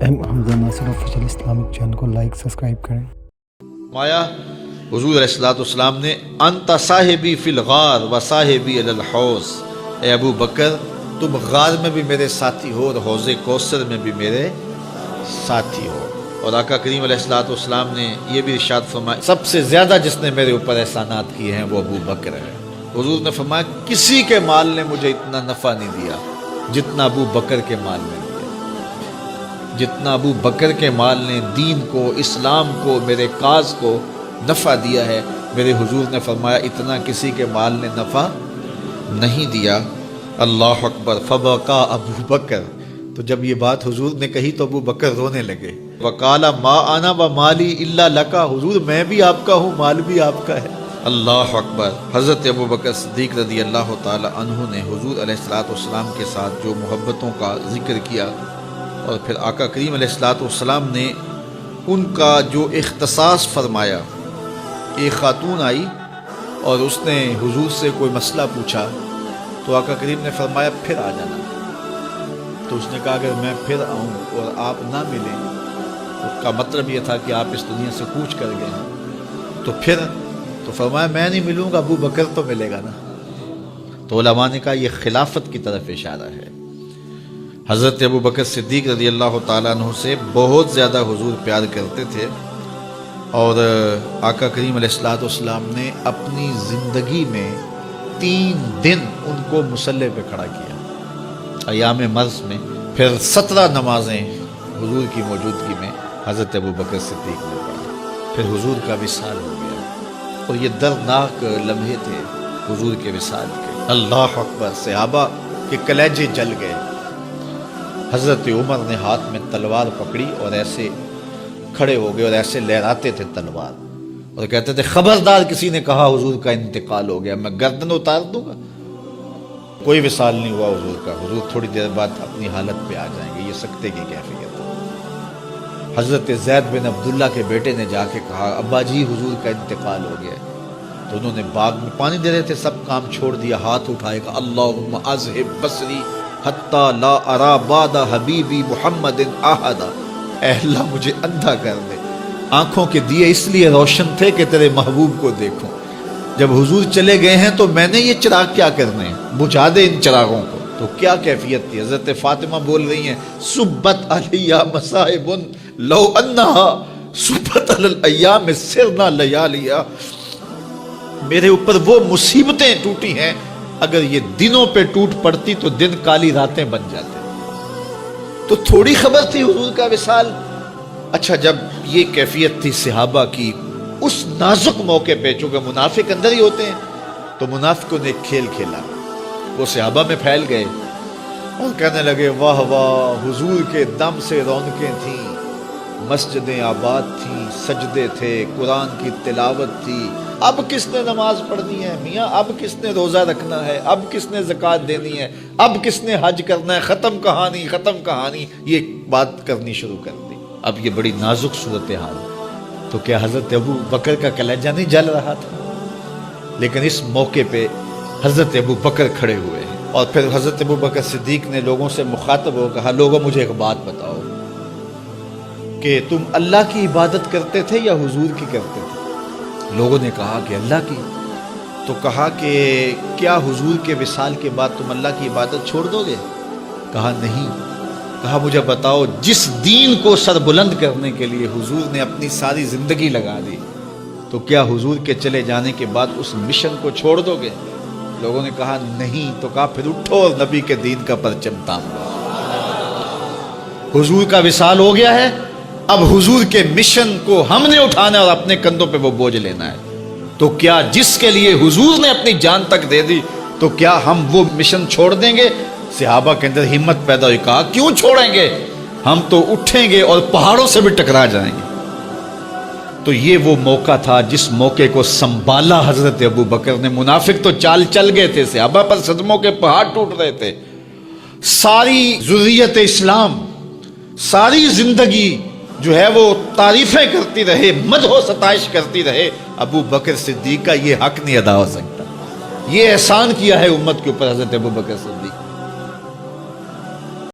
حمزہ ناصر official Islamic channel کو like subscribe کریں۔ مایا حضور علیہ الصلوۃ والسلام نے انت صاحبی فی الغار و صاحبی علی الحوض، اے ابو بکر تم غار میں بھی میرے ساتھی ہو اور حوض کوثر میں بھی میرے ساتھی ہو۔ اور آقا کریم علیہ الصلوۃ والسلام نے یہ بھی ارشاد فرمایا سب سے زیادہ جس نے میرے اوپر احسانات کیے ہیں وہ ابو بکر ہے۔ حضور نے فرمایا کسی کے مال نے مجھے اتنا نفع نہیں دیا جتنا ابو بکر کے مال نے دیا، جتنا ابو بکر کے مال نے دین کو، اسلام کو، میرے کاز کو نفع دیا ہے، میرے حضور نے فرمایا اتنا کسی کے مال نے نفع نہیں دیا۔ اللہ اکبر۔ فبکا ابو بکر، تو جب یہ بات حضور نے کہی تو ابو بکر رونے لگے۔ وقال ما انا ومالی الا لکا، حضور میں بھی آپ کا ہوں، مال بھی آپ کا ہے۔ اللہ اکبر۔ حضرت ابو بکر صدیق رضی اللہ تعالی عنہ نے حضور علیہ الصلوۃ والسلام کے ساتھ جو محبتوں کا ذکر کیا، اور پھر آقا کریم علیہ الصلوۃ والسلام نے ان کا جو اختصاص فرمایا۔ ایک خاتون آئی اور اس نے حضور سے کوئی مسئلہ پوچھا تو آقا کریم نے فرمایا پھر آ جانا۔ تو اس نے کہا اگر میں پھر آؤں اور آپ نہ ملیں، اس کا مطلب یہ تھا کہ آپ اس دنیا سے کوچ کر گئے ہیں، تو پھر تو فرمایا میں نہیں ملوں گا، ابو بکر تو ملے گا نا۔ تو علماء نے کہا یہ خلافت کی طرف اشارہ ہے۔ حضرت ابو بکر صدیق رضی اللہ تعالیٰ عنہ سے بہت زیادہ حضور پیار کرتے تھے، اور آقا کریم علیہ الصلوۃ والسلام نے اپنی زندگی میں 3 دن ان کو مصلی پہ کھڑا کیا ایام مرض میں، پھر 17 نمازیں حضور کی موجودگی میں حضرت ابو بکر صدیق نے پڑھی، پھر حضور کا وصال ہو گیا، اور یہ دردناک لمحے تھے حضور کے وصال کے۔ اللہ اکبر۔ صحابہ کے کلیجے جل گئے۔ حضرت عمر نے ہاتھ میں تلوار پکڑی اور ایسے کھڑے ہو گئے اور ایسے لہراتے تھے تلوار، اور کہتے تھے خبردار کسی نے کہا حضور کا انتقال ہو گیا میں گردن اتار دوں گا۔ کوئی وصال نہیں ہوا حضور کا، حضور تھوڑی دیر بعد اپنی حالت پہ آ جائیں گے، یہ سکتے کی کیفیت ہے۔ حضرت زید بن عبداللہ کے بیٹے نے جا کے کہا ابا جی حضور کا انتقال ہو گیا، تو انہوں نے باغ میں پانی دے رہے تھے، سب کام چھوڑ دیا، ہاتھ اٹھائے گا اللہم اذہب بصری حتی لا ارا بعد حبیبی محمد احدا، اے اللہ مجھے اندھا کر دے، آنکھوں کے دیے اس لیے روشن تھے کہ تیرے محبوب کو دیکھوں، جب حضور چلے گئے ہیں تو میں نے یہ چراغ کیا کرنے ہیں، بجھا دے ان چراغوں کو۔ تو کیا کیفیت تھی۔ حضرت فاطمہ بول رہی ہیں صبت علیہ مصائب لو انہا صبت علی الایام سرنا لیالیا، میرے اوپر وہ مصیبتیں ٹوٹی ہیں اگر یہ دنوں پہ ٹوٹ پڑتی تو دن کالی راتیں بن جاتے۔ تو تھوڑی خبر تھی حضور کا وصال۔ اچھا جب یہ کیفیت تھی صحابہ کی اس نازک موقع پہ، چونکہ منافق اندر ہی ہوتے ہیں، تو منافقوں نے ایک کھیل کھیلا، وہ صحابہ میں پھیل گئے اور کہنے لگے واہ واہ حضور کے دم سے رونقیں تھیں، مسجدیں آباد تھیں، سجدے تھے، قرآن کی تلاوت تھی، اب کس نے نماز پڑھنی ہے میاں، اب کس نے روزہ رکھنا ہے، اب کس نے زکوٰۃ دینی ہے، اب کس نے حج کرنا ہے، ختم کہانی ختم کہانی، یہ بات کرنی شروع کر دی۔ اب یہ بڑی نازک صورتحال، تو کیا حضرت ابو بکر کا کلیجہ نہیں جل رہا تھا؟ لیکن اس موقع پہ حضرت ابو بکر کھڑے ہوئے ہیں، اور پھر حضرت ابو بکر صدیق نے لوگوں سے مخاطب ہو کہا لوگوں مجھے ایک بات بتاؤ کہ تم اللہ کی عبادت کرتے تھے یا حضور کی کرتے تھے؟ لوگوں نے کہا کہ اللہ کی۔ تو کہا کہ کیا حضور کے وصال کے بعد تم اللہ کی عبادت چھوڑ دو گے؟ کہا نہیں۔ کہا مجھے بتاؤ جس دین کو سر بلند کرنے کے لیے حضور نے اپنی ساری زندگی لگا دی، تو کیا حضور کے چلے جانے کے بعد اس مشن کو چھوڑ دو گے؟ لوگوں نے کہا نہیں۔ تو کہا پھر اٹھو اور نبی کے دین کا پرچم تام لو۔ حضور کا وصال ہو گیا ہے، اب حضور کے مشن کو ہم نے اٹھانا ہے اور اپنے کندھوں پہ وہ بوجھ لینا ہے۔ تو کیا جس کے لیے حضور نے اپنی جان تک دے دی، تو کیا ہم وہ مشن چھوڑ دیں گے؟ صحابہ کے اندر ہمت پیدا ہوئی، کہا کیوں چھوڑیں گے، ہم تو اٹھیں گے اور پہاڑوں سے بھی ٹکرا جائیں گے۔ تو یہ وہ موقع تھا جس موقع کو سنبھالا حضرت ابو بکر نے۔ منافق تو چال چل گئے تھے، صحابہ پر صدموں کے پہاڑ ٹوٹ رہے تھے، ساری ذریت اسلام ساری زندگی جو ہے وہ تعریفیں کرتی رہے، مدح و ستائش کرتی رہے، ابو بکر صدیق کا یہ حق نہیں ادا ہو سکتا۔ یہ احسان کیا ہے امت کے اوپر حضرت ابو بکر صدیق۔